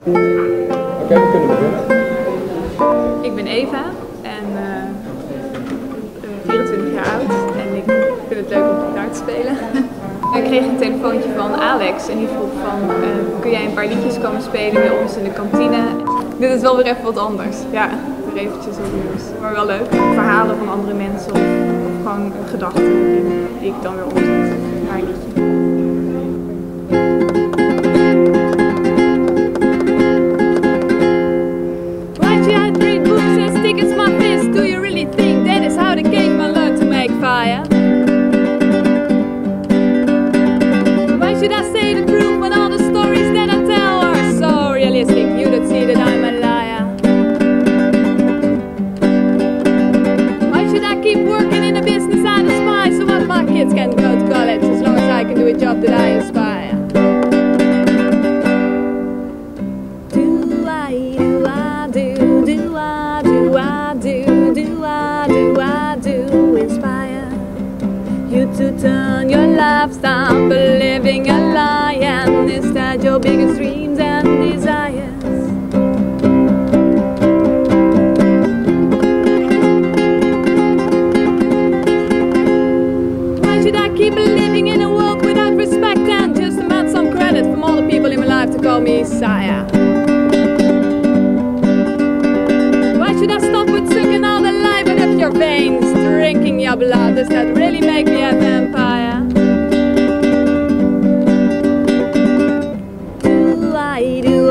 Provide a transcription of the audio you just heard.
Oké, we kunnen beginnen. Ik ben Eva en 24 jaar oud en ik vind het leuk om gitaar te spelen. Ik kreeg een telefoontje van Alex en die vroeg van kun jij een paar liedjes komen spelen bij ons in de kantine. Dit is wel weer even wat anders. Ja, weer eventjes wat nieuws. Maar wel leuk. Verhalen van andere mensen of gewoon gedachten die ik dan weer omzet in haar liedje. Should I say the truth when all the stories that I tell are so realistic? You don't see that I'm a liar. Why should I keep working in a business I despise so that my kids can go to college as long as I can do a job that I inspire? Do I do I do do I do I do do I do I do inspire you to turn your life stop believing a lie and instead your biggest dreams and desires. Why should I keep living in a world without respect and just demand some credit from all the people in my life to call me sire? Why should I stop with sucking all the life out of your veins, drinking your blood? Does that really make me a vampire? Do